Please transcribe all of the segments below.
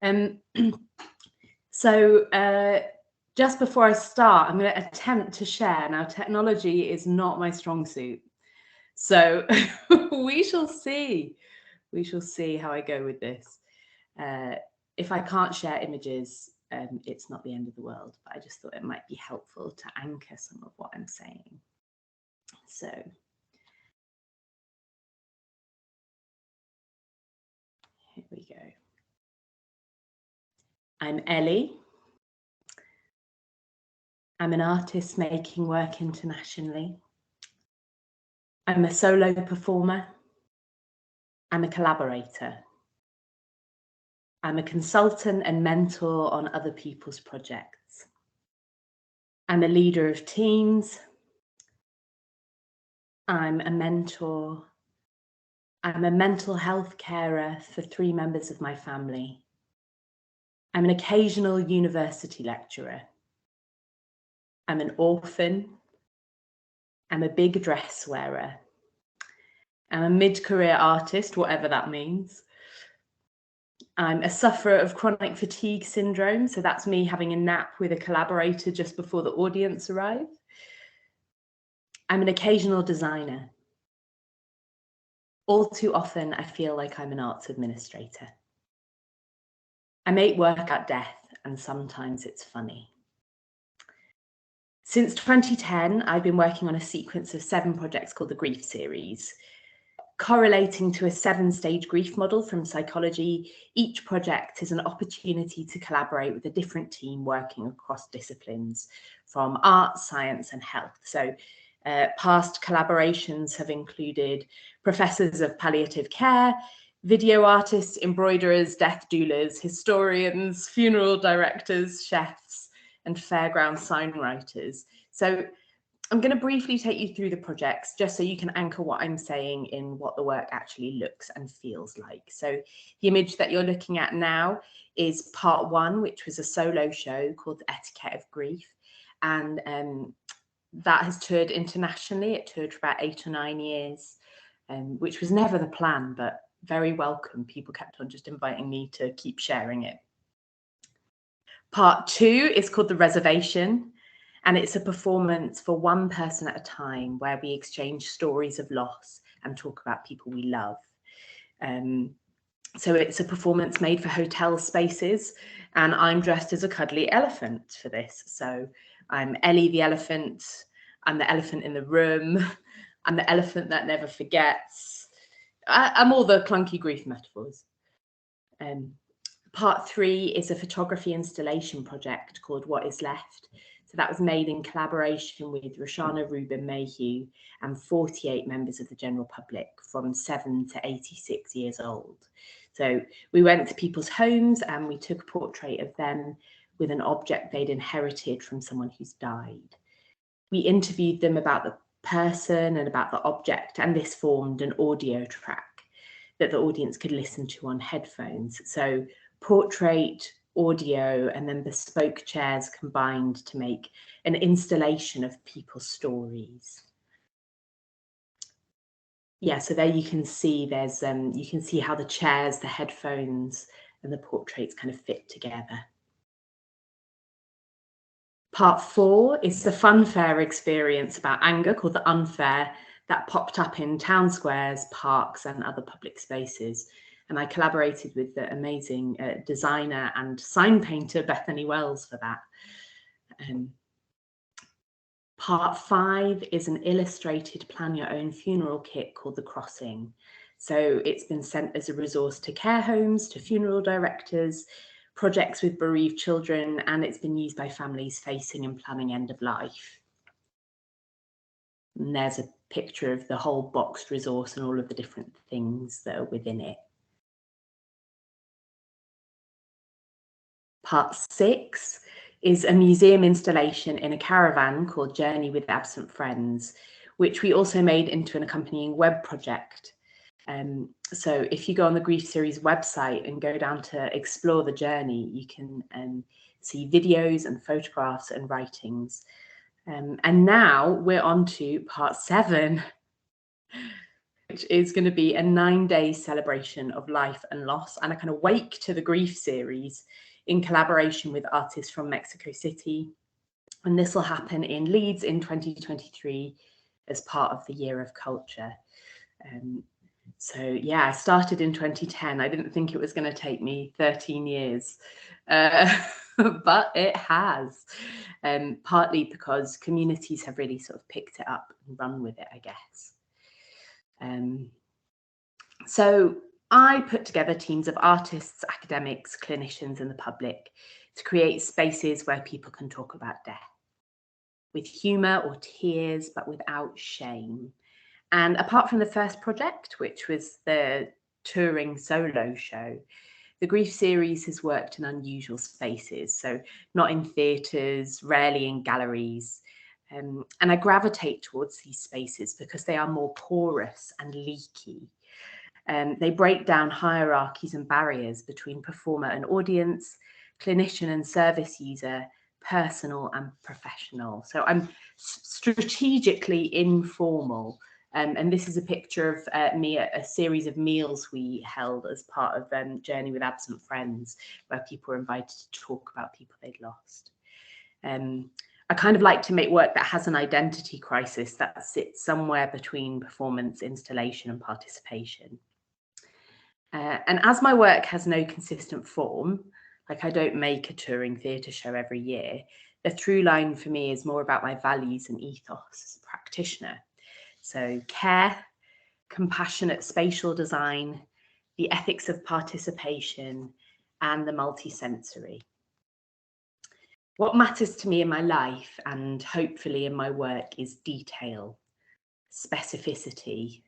Um, so just before I start, I'm going to attempt to share. Now, technology is not my strong suit, so we shall see. We shall see how I go with this. If I can't share images, it's not the end of the world, but I just thought it might be helpful to anchor some of what I'm saying. So here we go. I'm Ellie. I'm an artist making work internationally. I'm a solo performer. I'm a collaborator. I'm a consultant and mentor on other people's projects. I'm a leader of teams. I'm a mentor. I'm a mental health carer for 3 members of my family. I'm an occasional university lecturer. I'm an orphan. I'm a big dress wearer. I'm a mid-career artist, whatever that means. I'm a sufferer of chronic fatigue syndrome, so that's me having a nap with a collaborator just before the audience arrive. I'm an occasional designer. All too often, I feel like I'm an arts administrator. I make work out death, and sometimes it's funny. Since 2010, I've been working on a sequence of 7 projects called the Grief Series. Correlating to a 7-stage grief model from psychology, each project is an opportunity to collaborate with a different team working across disciplines from art, science, and health. So past collaborations have included professors of palliative care, video artists, embroiderers, death doulas, historians, funeral directors, chefs, and fairground signwriters. So I'm going to briefly take you through the projects just so you can anchor what I'm saying in what the work actually looks and feels like. So the image that you're looking at now is part 1, which was a solo show called The Etiquette of Grief. And that has toured internationally. It toured for about 8 or 9 years, which was never the plan, but very welcome. People kept on just inviting me to keep sharing it. Part 2 is called The Reservation. And it's a performance for 1 person at a time where we exchange stories of loss and talk about people we love. So it's a performance made for hotel spaces, and I'm dressed as a cuddly elephant for this. So I'm Ellie the elephant, I'm the elephant in the room, I'm the elephant that never forgets. I'm all the clunky grief metaphors. Part 3 is a photography installation project called What Is Left. So that was made in collaboration with Roshana Rubin Mayhew and 48 members of the general public from 7 to 86 years old. So we went to people's homes and we took a portrait of them with an object they'd inherited from someone who's died. We interviewed them about the person and about the object, and this formed an audio track that the audience could listen to on headphones. So portrait, audio, and then bespoke chairs combined to make an installation of people's stories. Yeah, so there you can see there's you can see how the chairs, the headphones, and the portraits kind of fit together. Part 4 is the funfair experience about anger called the Unfair that popped up in town squares, parks, and other public spaces. And I collaborated with the amazing designer and sign painter Bethany Wells for that. Part 5 is an illustrated plan your own funeral kit called The Crossing. So it's been sent as a resource to care homes, to funeral directors, projects with bereaved children, and it's been used by families facing and planning end of life. And there's a picture of the whole boxed resource and all of the different things that are within it. Part 6 is a museum installation in a caravan called Journey with Absent Friends, which we also made into an accompanying web project. So if you go on the Grief Series website and go down to explore the journey, you can see videos and photographs and writings. And now we're on to part 7. which is going to be a 9-day celebration of life and loss and a kind of wake to the grief series in collaboration with artists from Mexico City. And this will happen in Leeds in 2023 as part of the Year of Culture. So yeah, I started in 2010. I didn't think it was going to take me 13 years, but it has, partly because communities have really sort of picked it up and run with it, I guess. So I put together teams of artists, academics, clinicians, and the public to create spaces where people can talk about death with humour or tears, but without shame. And apart from the first project, which was the touring solo show, the Grief series has worked in unusual spaces, so not in theatres, rarely in galleries. And I gravitate towards these spaces because they are more porous and leaky. They break down hierarchies and barriers between performer and audience, clinician and service user, personal and professional. So I'm strategically informal. And this is a picture of me at a series of meals we held as part of Journey with Absent Friends, where people were invited to talk about people they'd lost. I kind of like to make work that has an identity crisis that sits somewhere between performance, installation, and participation. And as my work has no consistent form, like I don't make a touring theatre show every year, the through line for me is more about my values and ethos as a practitioner. So care, compassionate spatial design, the ethics of participation, and the multisensory. What matters to me in my life and hopefully in my work is detail, specificity,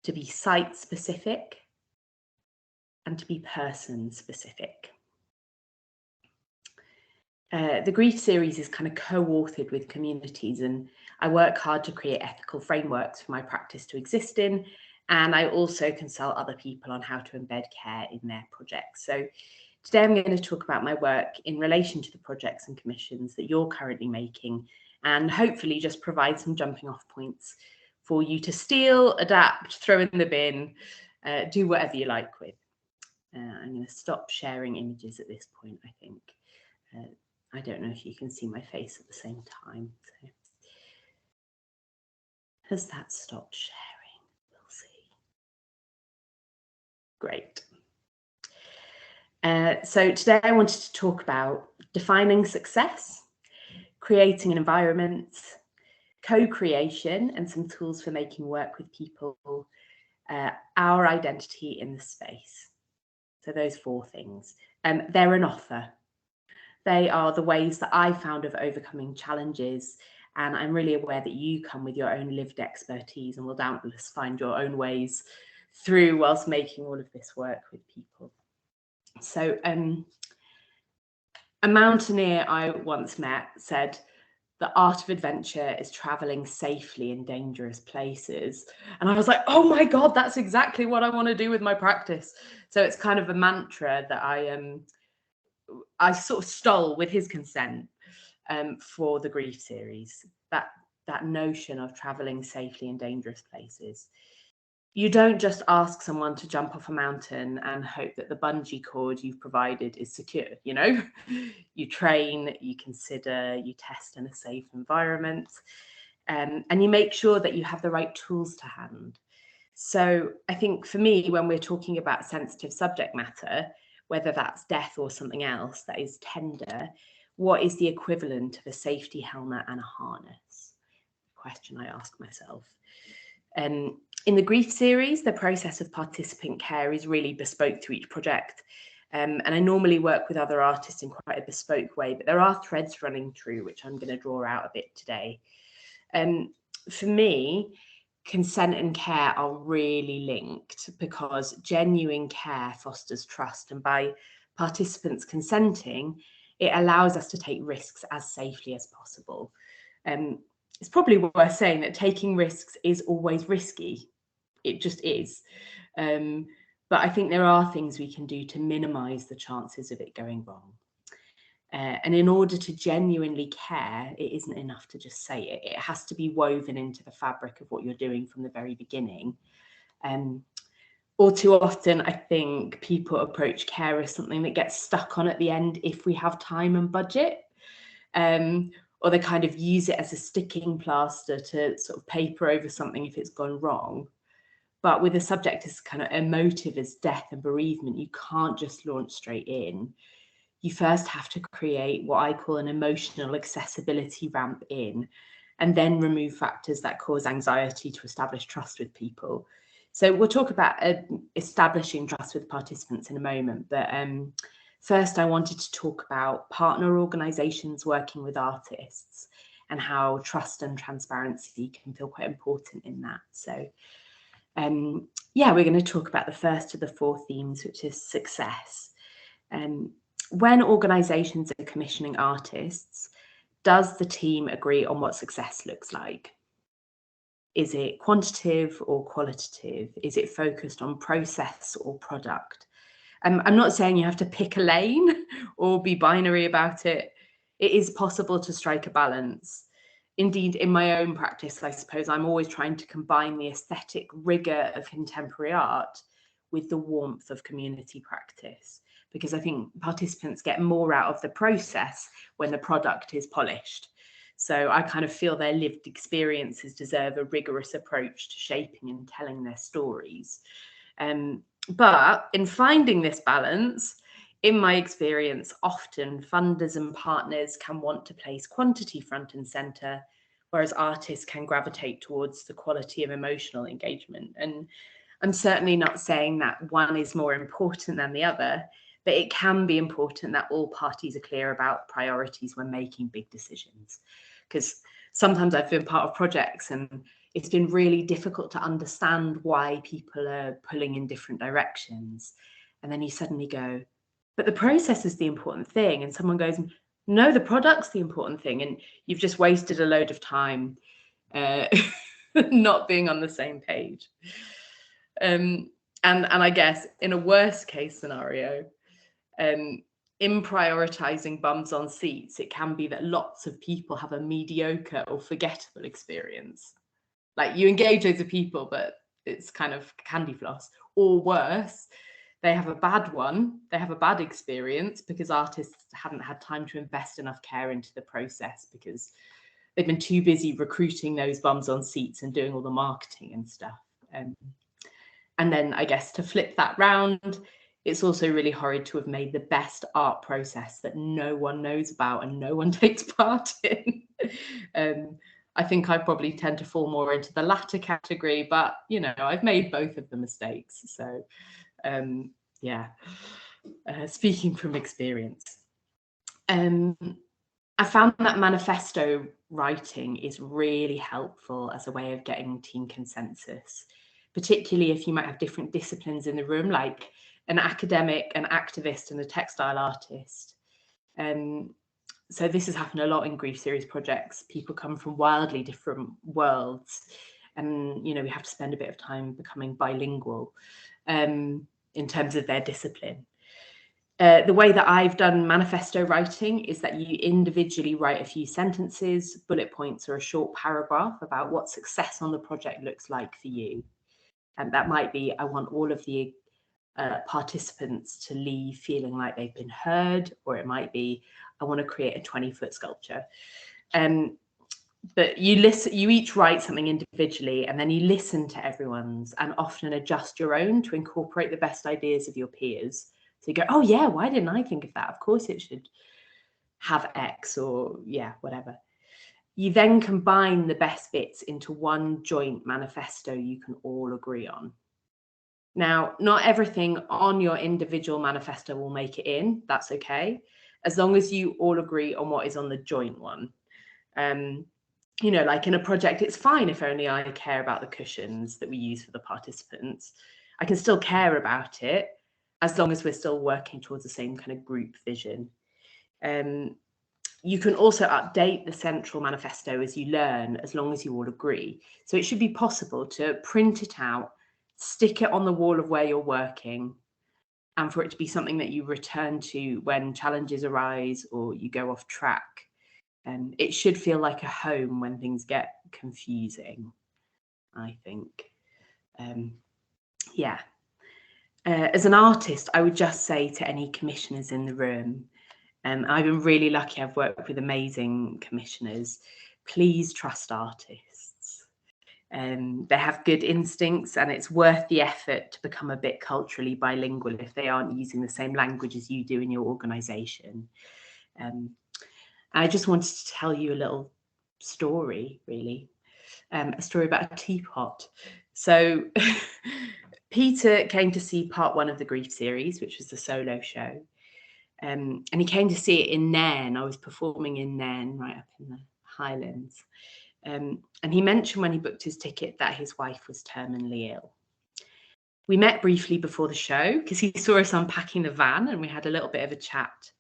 to be site specific and to be person specific. The Grief series is kind of co-authored with communities, and I work hard to create ethical frameworks for my practice to exist in, and I also consult other people on how to embed care in their projects. So today I'm going to talk about my work in relation to the projects and commissions that you're currently making, and hopefully just provide some jumping off points for you to steal, adapt, throw in the bin, do whatever you like with. I'm going to stop sharing images at this point, I think. I don't know if you can see my face at the same time. So has that stopped sharing? We'll see. Great. So today I wanted to talk about defining success, creating an environment, co-creation and some tools for making work with people, our identity in the space. So those 4 things. They're an offer. They are the ways that I found of overcoming challenges, and I'm really aware that you come with your own lived expertise and will doubtless find your own ways through whilst making all of this work with people. So a mountaineer I once met said, "The art of adventure is traveling safely in dangerous places." And I was like, oh my God, that's exactly what I want to do with my practice. So it's kind of a mantra that I sort of stole with his consent for the Grief series, that notion of traveling safely in dangerous places. You don't just ask someone to jump off a mountain and hope that the bungee cord you've provided is secure, you know? You train, you consider, you test in a safe environment, and you make sure that you have the right tools to hand. So I think for me, when we're talking about sensitive subject matter, whether that's death or something else that is tender, what is the equivalent of a safety helmet and a harness? Question I ask myself. In the Grief series, the process of participant care is really bespoke to each project. And I normally work with other artists in quite a bespoke way, but there are threads running through, which I'm going to draw out a bit today. For me, consent and care are really linked because genuine care fosters trust, and by participants consenting, it allows us to take risks as safely as possible. It's probably worth saying that taking risks is always risky. It just is. But I think there are things we can do to minimize the chances of it going wrong. And in order to genuinely care, it isn't enough to just say it. It has to be woven into the fabric of what you're doing from the very beginning. All too often, I think people approach care as something that gets stuck on at the end if we have time and budget, or they kind of use it as a sticking plaster to sort of paper over something if it's gone wrong. But with a subject as kind of emotive as death and bereavement, you can't just launch straight in. You first have to create what I call an emotional accessibility ramp in, and then remove factors that cause anxiety to establish trust with people. So we'll talk about establishing trust with participants in a moment, but first I wanted to talk about partner organisations working with artists and how trust and transparency can feel quite important in that. So yeah, we're going to talk about the first of the 4 themes, which is success. When organisations are commissioning artists, does the team agree on what success looks like? Is it quantitative or qualitative? Is it focused on process or product? I'm not saying you have to pick a lane or be binary about it. It is possible to strike a balance. Indeed, in my own practice, I suppose I'm always trying to combine the aesthetic rigour of contemporary art with the warmth of community practice, because I think participants get more out of the process when the product is polished. So I kind of feel their lived experiences deserve a rigorous approach to shaping and telling their stories. But in finding this balance, in my experience, often funders and partners can want to place quantity front and centre, whereas artists can gravitate towards the quality of emotional engagement. And I'm certainly not saying that one is more important than the other, but it can be important that all parties are clear about priorities when making big decisions. Because sometimes I've been part of projects and it's been really difficult to understand why people are pulling in different directions. And then you suddenly go, but the process is the important thing. And someone goes, no, the product's the important thing. And you've just wasted a load of time not being on the same page. And I guess in a worst case scenario, in prioritizing bums on seats, it can be that lots of people have a mediocre or forgettable experience. Like you engage loads of people, but it's kind of candy floss. Or worse, they have a bad one. They have a bad experience because artists hadn't had time to invest enough care into the process because they've been too busy recruiting those bums on seats and doing all the marketing and stuff. And then I guess to flip that round, it's also really horrid to have made the best art process that no one knows about and no one takes part in. I think I probably tend to fall more into the latter category, but you know, I've made both of the mistakes. So yeah, speaking from experience. I found that manifesto writing is really helpful as a way of getting team consensus, particularly if you might have different disciplines in the room, like an academic, an activist, and a textile artist. So this has happened a lot in grief series projects. People come from wildly different worlds, and you know we have to spend a bit of time becoming bilingual in terms of their discipline. The way that I've done manifesto writing is that you individually write a few sentences, bullet points, or a short paragraph about what success on the project looks like for you. And that might be, I want all of the participants to leave feeling like they've been heard, or it might be, I want to create a 20-foot sculpture. But you each write something individually, and then you listen to everyone's and often adjust your own to incorporate the best ideas of your peers. So you go, oh yeah, why didn't I think of that? Of course it should have X, or yeah, whatever. You then combine the best bits into one joint manifesto you can all agree on. Now, not everything on your individual manifesto will make it in. That's okay, as long as you all agree on what is on the joint one. You know, like in a project, it's fine if only I care about the cushions that we use for the participants. I can still care about it as long as we're still working towards the same kind of group vision. You can also update the central manifesto as you learn, as long as you all agree. So it should be possible to print it out, stick it on the wall of where you're working, and for it to be something that you return to when challenges arise or you go off track. It should feel like a home when things get confusing, I think. Yeah. As an artist, I would just say to any commissioners in the room, I've been really lucky. I've worked with amazing commissioners. Please trust artists. They have good instincts, and it's worth the effort to become a bit culturally bilingual if they aren't using the same language as you do in your organisation. I just wanted to tell you a little story, really, a story about a teapot. So Peter came to see part 1 of the Grief series, which was the solo show. And he came to see it in Nairn. I was performing in Nairn, right up in the Highlands. And he mentioned when he booked his ticket that his wife was terminally ill. We met briefly before the show because he saw us unpacking the van and we had a little bit of a chat.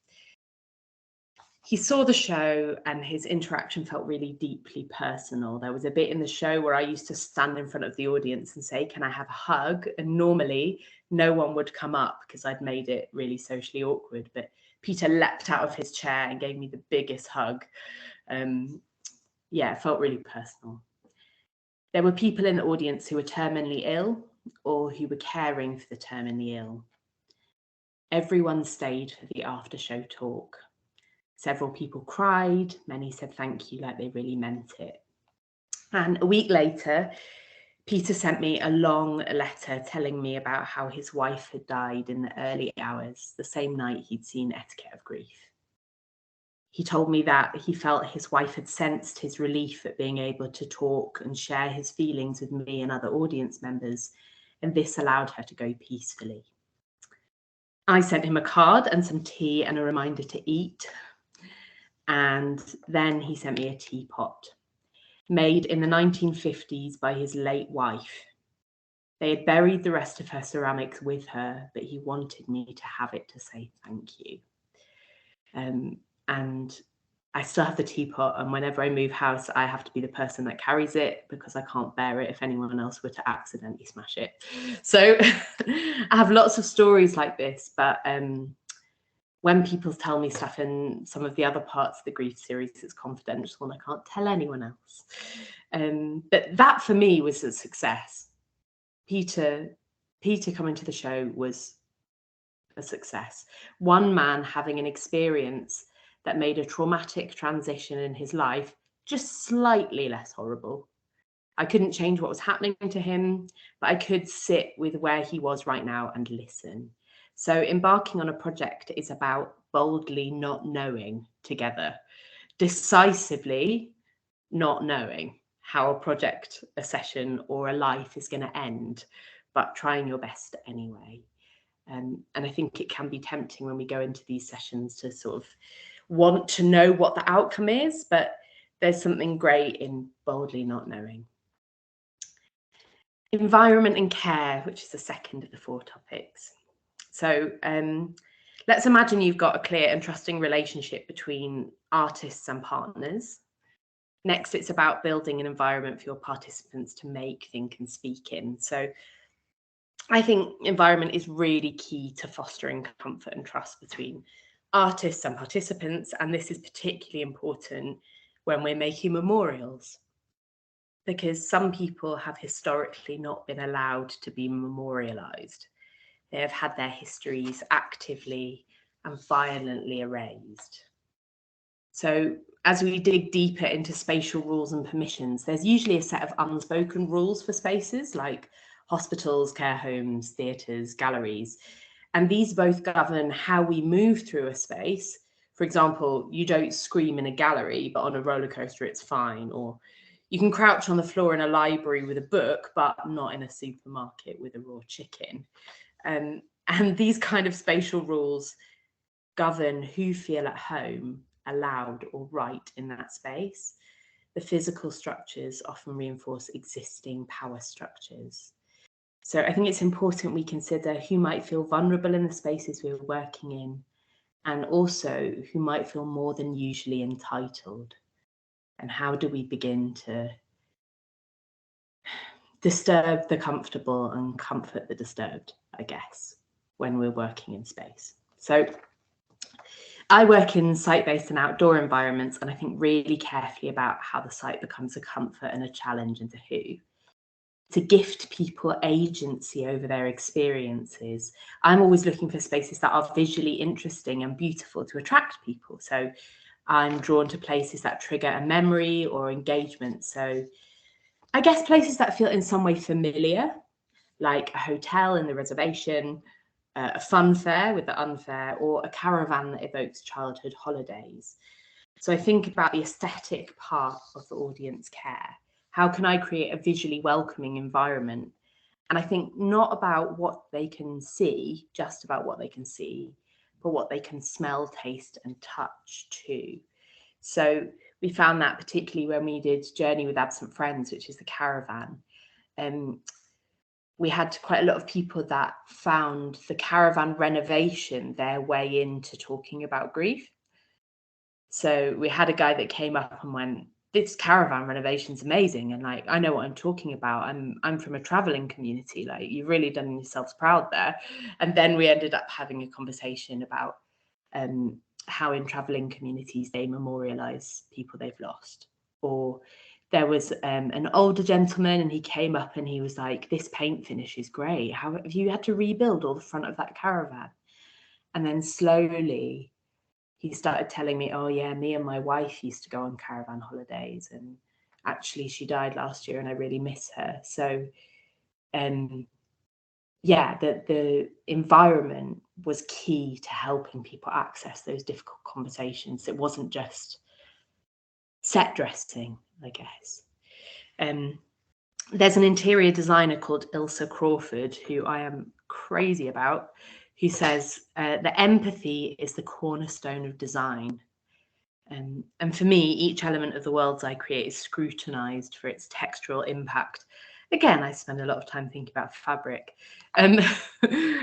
He saw the show and his interaction felt really deeply personal. There was a bit in the show where I used to stand in front of the audience and say, "Can I have a hug?" And normally no one would come up because I'd made it really socially awkward. But Peter leapt out of his chair and gave me the biggest hug. Yeah, it felt really personal. There were people in the audience who were terminally ill or who were caring for the terminally ill. Everyone stayed for the after show talk. Several people cried, many said thank you like they really meant it. And a week later, Peter sent me a long letter telling me about how his wife had died in the early hours, the same night he'd seen Etiquette of Grief. He told me that he felt his wife had sensed his relief at being able to talk and share his feelings with me and other audience members, and this allowed her to go peacefully. I sent him a card and some tea and a reminder to eat. And then he sent me a teapot made in the 1950s by his late wife. They had buried the rest of her ceramics with her, but he wanted me to have it to say thank you. And I still have the teapot, and whenever I move house, I have to be the person that carries it because I can't bear it if anyone else were to accidentally smash it. So I have lots of stories like this, but when people tell me stuff in some of the other parts of the Grief series, it's confidential and I can't tell anyone else. But that for me was a success. Peter coming to the show was a success. One man having an experience that made a traumatic transition in his life just slightly less horrible. I couldn't change what was happening to him, but I could sit with where he was right now and listen. So embarking on a project is about boldly not knowing together, decisively not knowing how a project, a session, or a life is going to end, but trying your best anyway. And I think it can be tempting when we go into these sessions to sort of want to know what the outcome is, but there's something great in boldly not knowing. Environment and care, which is the second of the 4 topics. So let's imagine you've got a clear and trusting relationship between artists and partners. Next, it's about building an environment for your participants to make, think, and speak in. So I think environment is really key to fostering comfort and trust between artists and participants, and this is particularly important when we're making memorials, because some people have historically not been allowed to be memorialized. They have had their histories actively and violently erased. So as we dig deeper into spatial rules and permissions, there's usually a set of unspoken rules for spaces like hospitals, care homes, theatres, galleries. And these both govern how we move through a space. For example, you don't scream in a gallery, but on a roller coaster, it's fine. Or you can crouch on the floor in a library with a book, but not in a supermarket with a raw chicken. And these kind of spatial rules govern who feel at home, allowed, or right in that space. The physical structures often reinforce existing power structures. So I think it's important we consider who might feel vulnerable in the spaces we're working in, and also who might feel more than usually entitled. And how do we begin to disturb the comfortable and comfort the disturbed, I guess, when we're working in space. So I work in site-based and outdoor environments, and I think really carefully about how the site becomes a comfort and a challenge, and to who. To gift people agency over their experiences, I'm always looking for spaces that are visually interesting and beautiful to attract people. So I'm drawn to places that trigger a memory or engagement. So I guess places that feel in some way familiar, like a hotel in the reservation, a fun fair with the unfair, or a caravan that evokes childhood holidays. So I think about the aesthetic part of the audience care. How can I create a visually welcoming environment? And I think not about what they can see, just about what they can see, but what they can smell, taste, and touch too. So we found that particularly when we did Journey with Absent Friends, which is the caravan. We had quite a lot of people that found the caravan renovation their way into talking about grief. So we had a guy that came up and went, "This caravan renovation's amazing, and like I know what I'm talking about. I'm from a traveling community. Like you've really done yourselves proud there." And then we ended up having a conversation about how in traveling communities they memorialize people they've lost. Or there was an older gentleman, and he came up and he was like, "This paint finish is great. How have you had to rebuild all the front of that caravan?" And then slowly he started telling me, "Oh yeah, me and my wife used to go on caravan holidays, and actually she died last year and I really miss her." So yeah, the environment was key to helping people access those difficult conversations. It wasn't just set dressing, I guess. There's an interior designer called Ilsa Crawford, who I am crazy about, who says that empathy is the cornerstone of design. And for me, each element of the worlds I create is scrutinized for its textural impact. Again, I spend a lot of time thinking about fabric,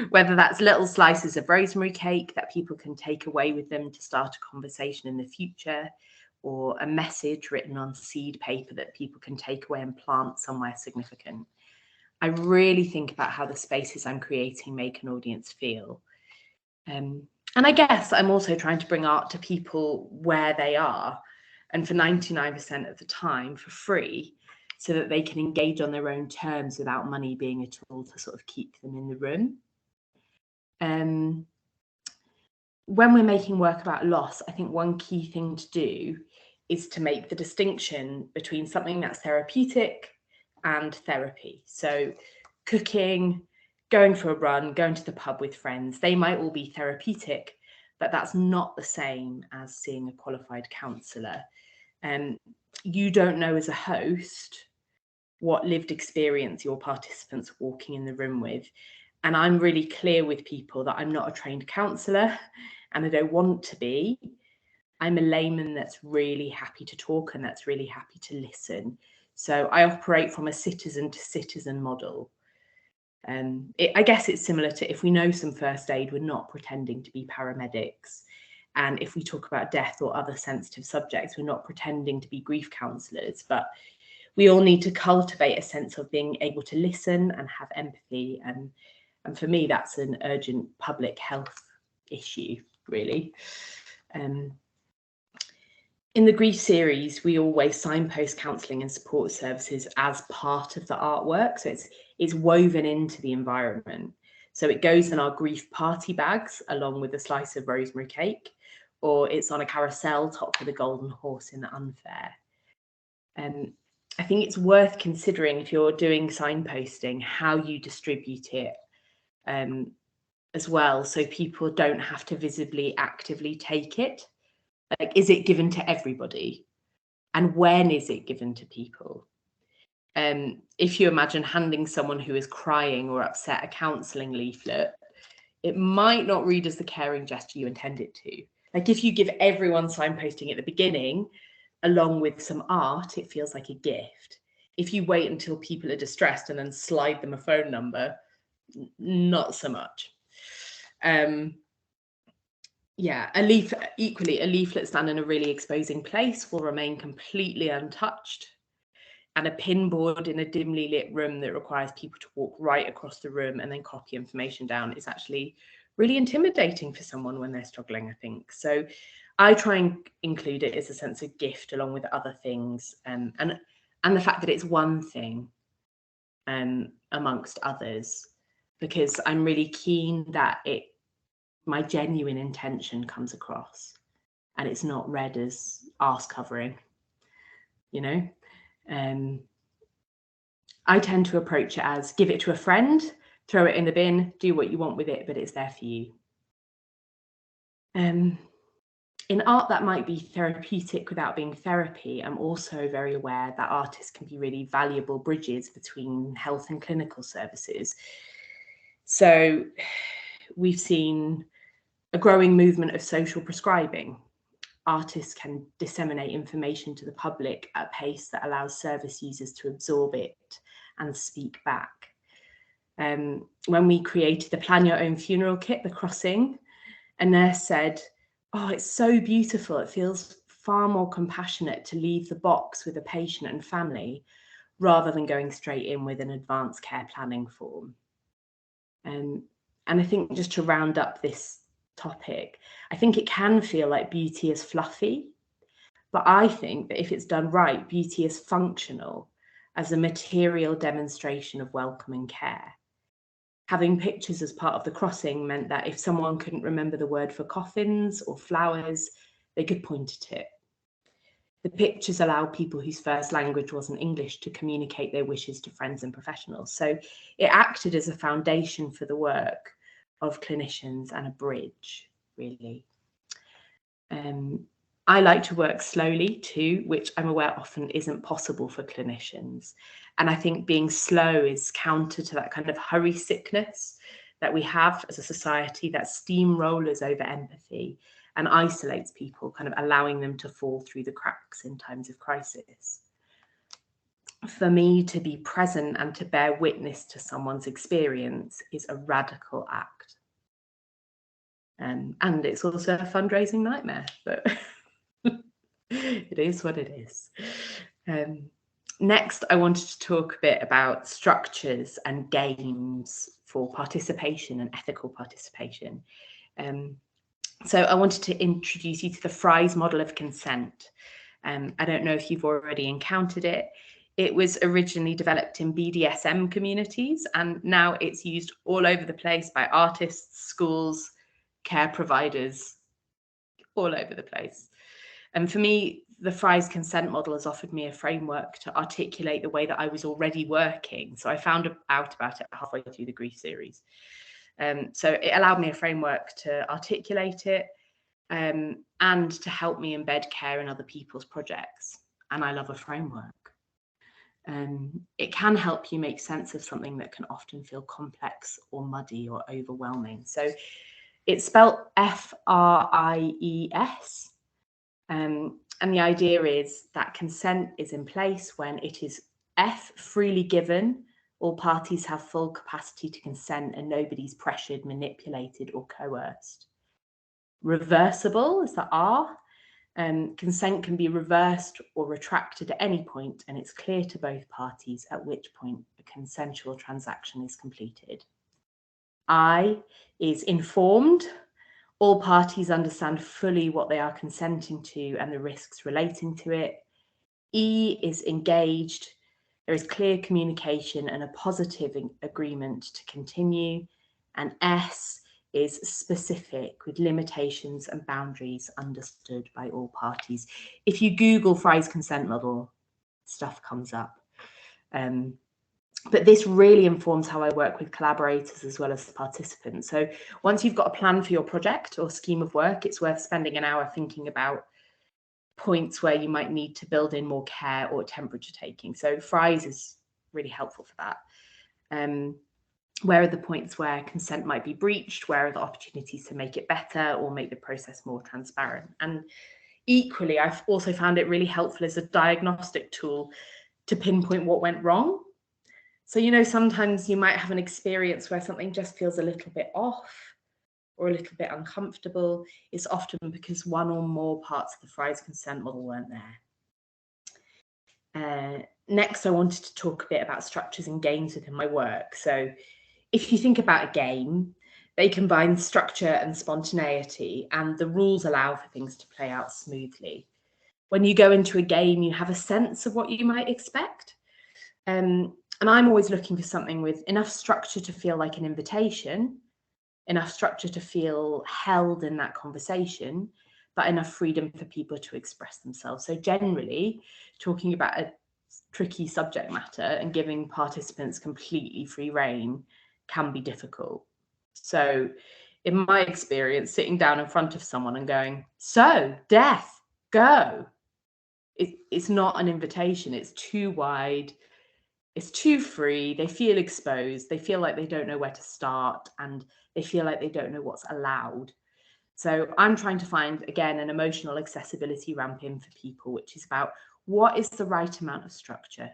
whether that's little slices of rosemary cake that people can take away with them to start a conversation in the future, or a message written on seed paper that people can take away and plant somewhere significant. I really think about how the spaces I'm creating make an audience feel. And I guess I'm also trying to bring art to people where they are, and for 99% of the time for free, so that they can engage on their own terms without money being a tool to sort of keep them in the room. When we're making work about loss, I think one key thing to do is to make the distinction between something that's therapeutic and therapy. So cooking, going for a run, going to the pub with friends, they might all be therapeutic, but that's not the same as seeing a qualified counsellor. You don't know as a host what lived experience your participants are walking in the room with. And I'm really clear with people that I'm not a trained counsellor, and I don't want to be. I'm a layman that's really happy to talk and that's really happy to listen. So I operate from a citizen to citizen model. I guess it's similar to if we know some first aid, we're not pretending to be paramedics. And if we talk about death or other sensitive subjects, we're not pretending to be grief counsellors. But we all need to cultivate a sense of being able to listen and have empathy. And for me, that's an urgent public health issue, really. In the grief series, we always signpost counselling and support services as part of the artwork. So it's woven into the environment. So it goes in our grief party bags along with a slice of rosemary cake, or it's on a carousel topped with a golden horse in the unfair. I think it's worth considering, if you're doing signposting, how you distribute it as well, so people don't have to visibly actively take it. Like, is it given to everybody? And when is it given to people? If you imagine handing someone who is crying or upset a counselling leaflet, it might not read as the caring gesture you intend it to. Like, if you give everyone signposting at the beginning, along with some art, it feels like a gift. If you wait until people are distressed and then slide them a phone number, not so much. Yeah, a leaflet stand in a really exposing place will remain completely untouched. and a pin board in a dimly lit room that requires people to walk right across the room and then copy information down is actually really intimidating for someone when they're struggling, I think. So I try and include it as a sense of gift along with other things, and the fact that it's one thing amongst others, because I'm really keen that my genuine intention comes across and it's not read as arse covering, you know. I tend to approach it as give it to a friend, throw it in the bin, do what you want with it, but it's there for you. In art that might be therapeutic without being therapy, I'm also very aware that artists can be really valuable bridges between health and clinical services. So we've seen a growing movement of social prescribing. Artists can disseminate information to the public at a pace that allows service users to absorb it and speak back. When we created the Plan Your Own Funeral kit, The Crossing, a nurse said, "Oh, it's so beautiful. It feels far more compassionate to leave the box with a patient and family rather than going straight in with an advanced care planning form." And I think, just to round up this topic, I think it can feel like beauty is fluffy, but I think that if it's done right, beauty is functional as a material demonstration of welcoming care. Having pictures as part of the crossing meant that if someone couldn't remember the word for coffins or flowers, they could point at it. The pictures allow people whose first language wasn't English to communicate their wishes to friends and professionals. So it acted as a foundation for the work of clinicians and a bridge, really. I like to work slowly too, which I'm aware often isn't possible for clinicians. And I think being slow is counter to that kind of hurry sickness that we have as a society that steamrollers over empathy and isolates people, kind of allowing them to fall through the cracks in times of crisis. For me, to be present and to bear witness to someone's experience is a radical act. And it's also a fundraising nightmare, but it is what it is. Next, I wanted to talk a bit about structures and games for participation and ethical participation. So I wanted to introduce you to the Fry's model of consent. I don't know if you've already encountered it. It was originally developed in BDSM communities, and now it's used all over the place by artists, schools, care providers, all over the place. And for me, the Fry's consent model has offered me a framework to articulate the way that I was already working. So I found out about it halfway through the grief series. So it allowed me a framework to articulate it and to help me embed care in other people's projects. And I love a framework. It can help you make sense of something that can often feel complex or muddy or overwhelming. So it's spelled FRIES. And the idea is that consent is in place when it is F, freely given. All parties have full capacity to consent and nobody's pressured, manipulated, or coerced. Reversible is the R. Consent can be reversed or retracted at any point, and it's clear to both parties at which point a consensual transaction is completed. I is informed. All parties understand fully what they are consenting to and the risks relating to it. E is engaged. There is clear communication and a positive agreement to continue. And S is specific, with limitations and boundaries understood by all parties. If you Google Fry's consent model, stuff comes up. But this really informs how I work with collaborators as well as participants. So once you've got a plan for your project or scheme of work, it's worth spending an hour thinking about points where you might need to build in more care or temperature taking. So Fry's is really helpful for that. Where are the points where consent might be breached? Where are the opportunities to make it better or make the process more transparent? And equally, I've also found it really helpful as a diagnostic tool to pinpoint what went wrong. So, you know, sometimes you might have an experience where something just feels a little bit off or a little bit uncomfortable. It's often because one or more parts of the Fry's consent model weren't there. Next, I wanted to talk a bit about structures and games within my work. So if you think about a game, they combine structure and spontaneity, and the rules allow for things to play out smoothly. When you go into a game, you have a sense of what you might expect. And I'm always looking for something with enough structure to feel like an invitation, enough structure to feel held in that conversation, but enough freedom for people to express themselves. So generally, talking about a tricky subject matter and giving participants completely free rein can be difficult. So in my experience, sitting down in front of someone and going, so death, go. It's not an invitation. It's too wide. It's too free. They feel exposed. They feel like they don't know where to start, and they feel like they don't know what's allowed. So I'm trying to find, again, an emotional accessibility ramp in for people, which is about what is the right amount of structure,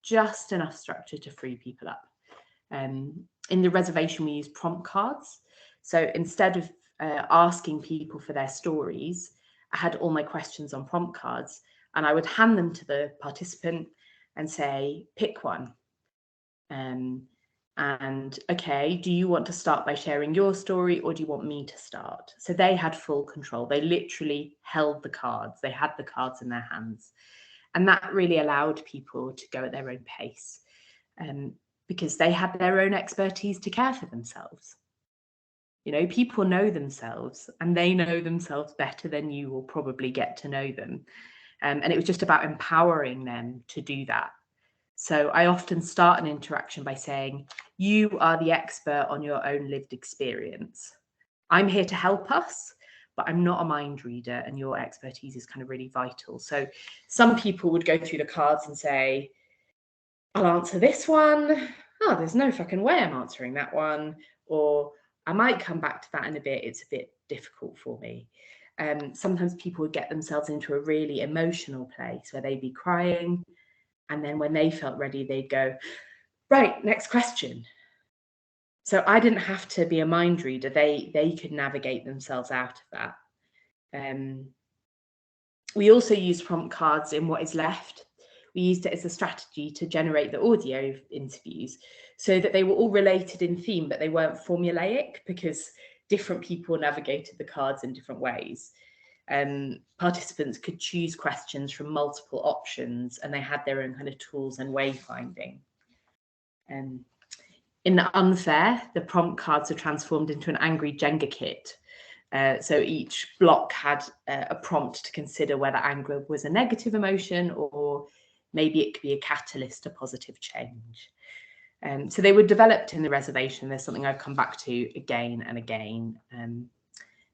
just enough structure to free people up. In the reservation, we use prompt cards. So instead of asking people for their stories, I had all my questions on prompt cards, and I would hand them to the participant and say, pick one. And okay, do you want to start by sharing your story, or do you want me to start? So they had full control. They literally held the cards. They had the cards in their hands. And that really allowed people to go at their own pace, because they had their own expertise to care for themselves. You know, people know themselves, and they know themselves better than you will probably get to know them. And it was just about empowering them to do that. So I often start an interaction by saying, you are the expert on your own lived experience. I'm here to help us, but I'm not a mind reader, and your expertise is kind of really vital. So some people would go through the cards and say, I'll answer this one. Oh, there's no fucking way I'm answering that one. Or I might come back to that in a bit. It's a bit difficult for me. Sometimes people would get themselves into a really emotional place where they'd be crying. And then when they felt ready, they'd go, right, next question. So I didn't have to be a mind reader. They could navigate themselves out of that. We also used prompt cards in What Is Left. We used it as a strategy to generate the audio interviews so that they were all related in theme, but they weren't formulaic, because different people navigated the cards in different ways. Participants could choose questions from multiple options, and they had their own kind of tools and wayfinding. In the Unfair, the prompt cards are transformed into an angry Jenga kit. So each block had a prompt to consider whether anger was a negative emotion, or maybe it could be a catalyst to positive change. So they were developed in the reservation. There's something I've come back to again and again.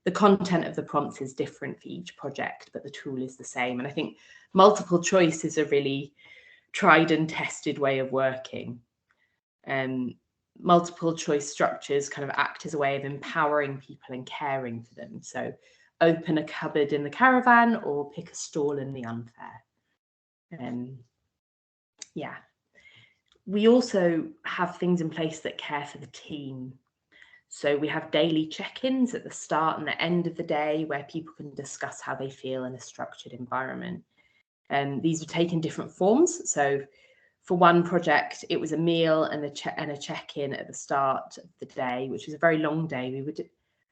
The content of the prompts is different for each project, but the tool is the same. And I think multiple choice is a really tried and tested way of working. Multiple choice structures kind of act as a way of empowering people and caring for them. So open a cupboard in the caravan, or pick a stall in the Unfair. Yeah. We also have things in place that care for the team. So we have daily check-ins at the start and the end of the day, where people can discuss how they feel in a structured environment. These would take in different forms. So for one project, it was a meal and a check-in at the start of the day, which was a very long day.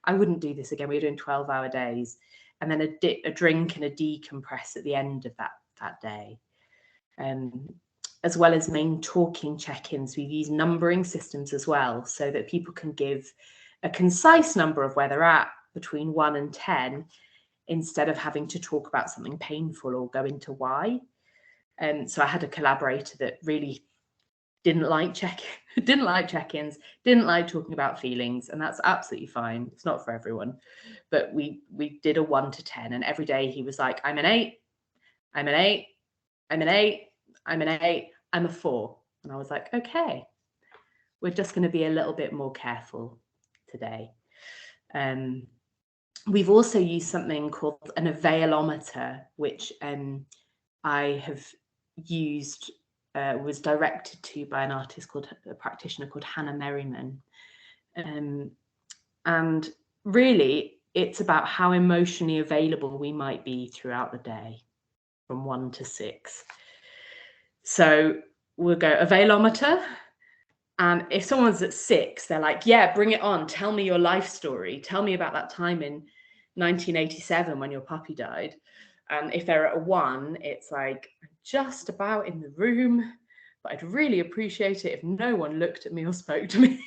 I wouldn't do this again. We were doing 12-hour days, and then a drink and a decompress at the end of that day. As well as main talking check-ins, we've used numbering systems as well, so that people can give a concise number of where they're at between 1 and 10, instead of having to talk about something painful or go into why. So I had a collaborator that really didn't like check-ins, didn't like talking about feelings, and that's absolutely fine. It's not for everyone. But we did a 1 to 10, and every day he was like, I'm an 8, I'm an 8, I'm an 8, I'm an 8, I'm a 4. And I was like, okay, we're just going to be a little bit more careful today. We've also used something called an availometer, which I have used, was directed to by a practitioner called Hannah Merriman. And really, it's about how emotionally available we might be throughout the day, from 1 to 6. So we'll go availometer. And if someone's at 6, they're like, yeah, bring it on. Tell me your life story. Tell me about that time in 1987 when your puppy died. And if they're at a 1, it's like, I'm just about in the room, but I'd really appreciate it if no one looked at me or spoke to me.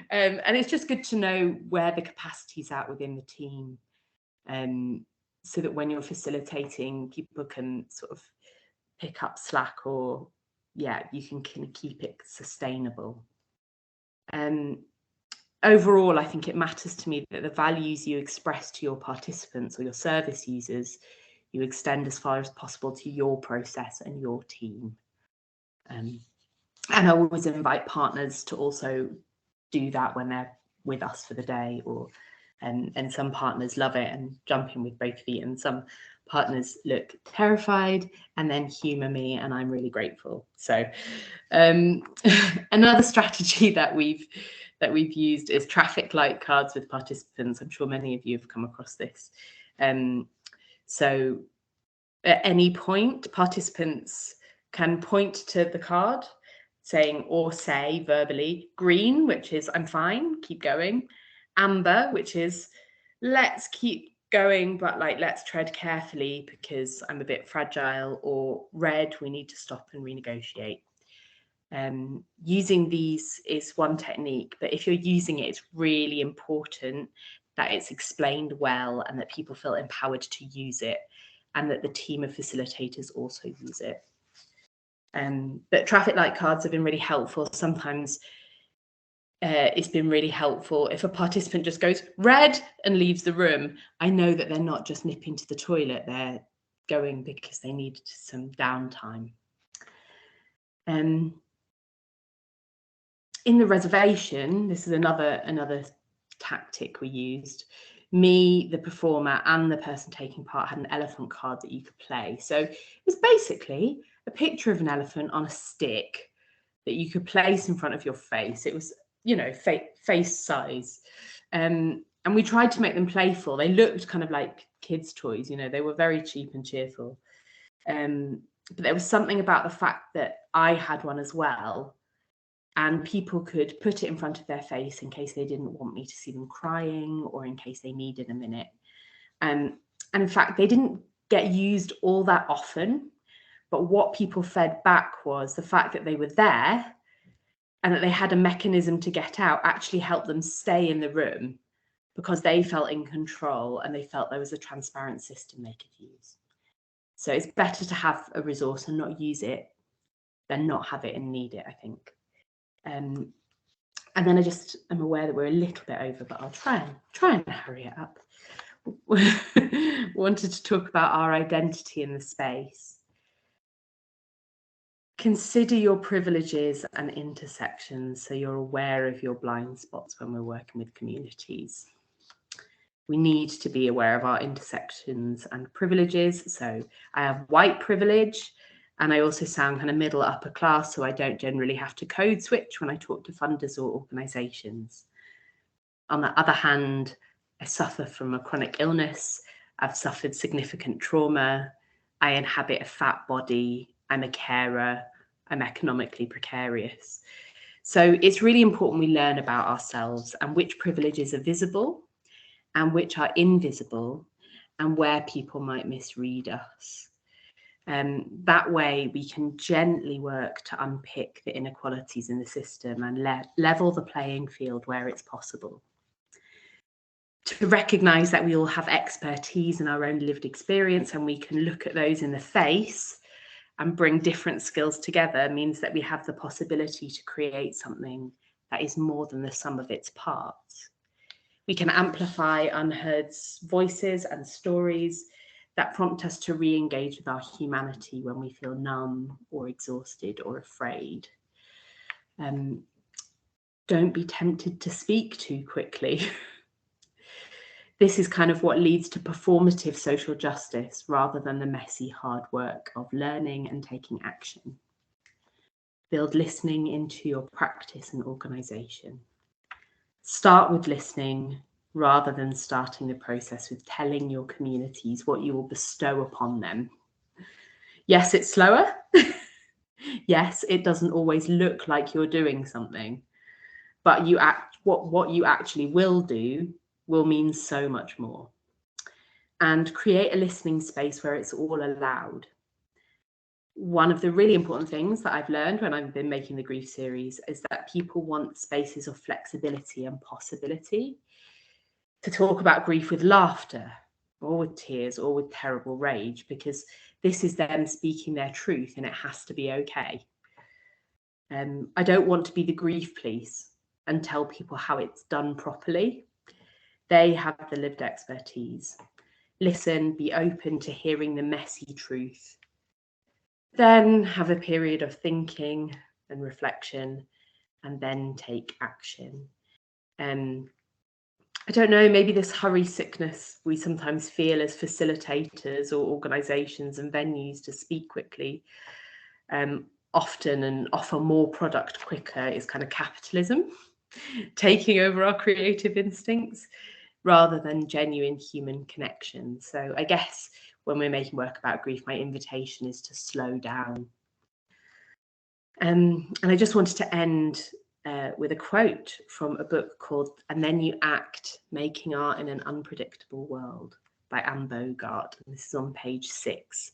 And it's just good to know where the capacity's at within the team, so that when you're facilitating, people can sort of pick up slack, or you can keep it sustainable. Overall, I think it matters to me that the values you express to your participants or your service users, you extend as far as possible to your process and your team. And I always invite partners to also do that when they're with us for the day, or and some partners love it and jump in with both feet, and some partners look terrified and then humour me, and I'm really grateful. So another strategy that we've used is traffic light cards with participants. I'm sure many of you have come across this. So at any point, participants can point to the card saying, or say verbally, green, which is I'm fine, keep going. Amber, which is let's keep going, but like let's tread carefully because I'm a bit fragile. Or red, we need to stop and renegotiate. Using these is one technique, but if you're using it, it's really important that it's explained well and that people feel empowered to use it, and that the team of facilitators also use it. But traffic light cards have been really helpful. Sometimes it's been really helpful if a participant just goes red and leaves the room. I know that they're not just nipping to the toilet, they're going because they need some downtime. In the reservation, this is another tactic we used. Me, the performer, and the person taking part had an elephant card that you could play. So it was basically a picture of an elephant on a stick that you could place in front of your face. It was, face size. And we tried to make them playful. They looked kind of like kids' toys, they were very cheap and cheerful. But there was something about the fact that I had one as well, and people could put it in front of their face in case they didn't want me to see them crying, or in case they needed a minute. And in fact, they didn't get used all that often, but what people fed back was the fact that they were there and that they had a mechanism to get out actually helped them stay in the room, because they felt in control and they felt there was a transparent system they could use. So it's better to have a resource and not use it than not have it and need it, I think. And then I'm aware that we're a little bit over, but I'll try and hurry it up. Wanted to talk about our identity in the space. Consider your privileges and intersections so you're aware of your blind spots when we're working with communities. We need to be aware of our intersections and privileges. So I have white privilege, and I also sound kind of middle upper class, so I don't generally have to code switch when I talk to funders or organisations. On the other hand, I suffer from a chronic illness. I've suffered significant trauma. I inhabit a fat body. I'm a carer. I'm economically precarious. So it's really important we learn about ourselves and which privileges are visible and which are invisible, and where people might misread us. That way we can gently work to unpick the inequalities in the system and level the playing field where it's possible. To recognise that we all have expertise in our own lived experience, and we can look at those in the face and bring different skills together, means that we have the possibility to create something that is more than the sum of its parts. We can amplify unheard voices and stories that prompt us to re-engage with our humanity when we feel numb or exhausted or afraid. Don't be tempted to speak too quickly. This is kind of what leads to performative social justice rather than the messy hard work of learning and taking action. Build listening into your practice and organisation. Start with listening rather than starting the process with telling your communities what you will bestow upon them. Yes, it's slower, Yes, it doesn't always look like you're doing something, but what you actually will do will mean so much more. And create a listening space where it's all allowed. One of the really important things that I've learned when I've been making the grief series is that people want spaces of flexibility and possibility to talk about grief with laughter or with tears or with terrible rage, because this is them speaking their truth and it has to be okay. I don't want to be the grief police and tell people how it's done properly. They have the lived expertise. Listen, be open to hearing the messy truth. Then have a period of thinking and reflection, and then take action. I don't know, maybe this hurry sickness we sometimes feel as facilitators or organisations and venues to speak quickly, often and offer more product quicker, is kind of capitalism taking over our creative instincts rather than genuine human connection. So I guess when we're making work about grief, my invitation is to slow down. And I just wanted to end with a quote from a book called And Then You Act, Making Art in an Unpredictable World by Anne Bogart. And this is on page 6.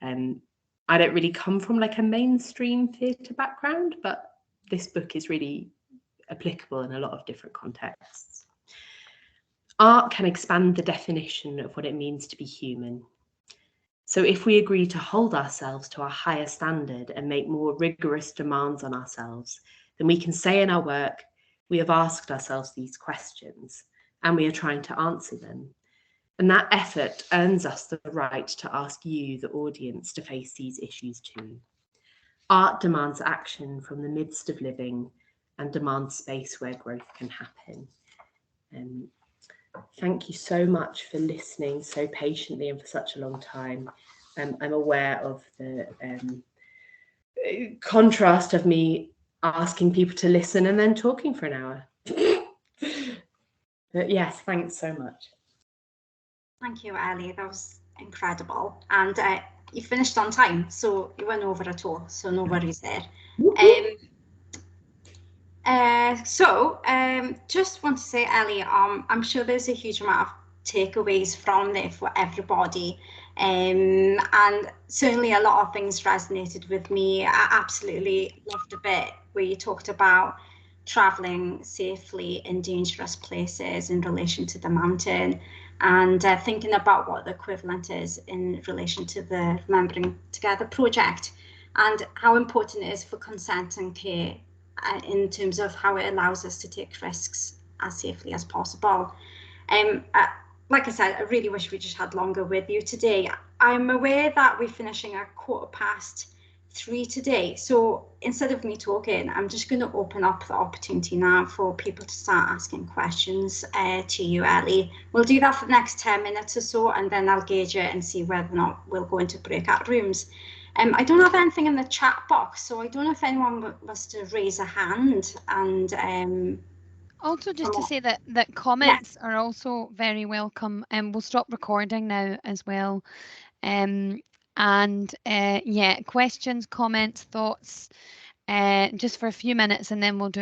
I don't really come from like a mainstream theatre background, but this book is really applicable in a lot of different contexts. Art can expand the definition of what it means to be human. So if we agree to hold ourselves to a higher standard and make more rigorous demands on ourselves, then we can say in our work, we have asked ourselves these questions and we are trying to answer them. And that effort earns us the right to ask you, the audience, to face these issues too. Art demands action from the midst of living and demands space where growth can happen. Thank you so much for listening so patiently and for such a long time. I'm aware of the contrast of me asking people to listen and then talking for an hour. But yes, thanks so much. Thank you, Ellie. That was incredible. And you finished on time, so you weren't over at all, so no worries there. Just want to say, Ellie, I'm sure there's a huge amount of takeaways from there for everybody. And certainly a lot of things resonated with me. I absolutely loved a bit where you talked about traveling safely in dangerous places in relation to the mountain, and thinking about what the equivalent is in relation to the Remembering Together project, and how important it is for consent and care in terms of how it allows us to take risks as safely as possible. Like I said, I really wish we just had longer with you today. I'm aware that we're finishing at 3:15 today. So instead of me talking, I'm just going to open up the opportunity now for people to start asking questions to you, Ellie. We'll do that for the next 10 minutes or so, and then I'll gauge it and see whether or not we'll go into breakout rooms. I don't have anything in the chat box, so I don't know if anyone wants to raise a hand. And also just to say that comments are also very welcome, and we'll stop recording now as well. Questions, comments, thoughts, just for a few minutes, and then we'll do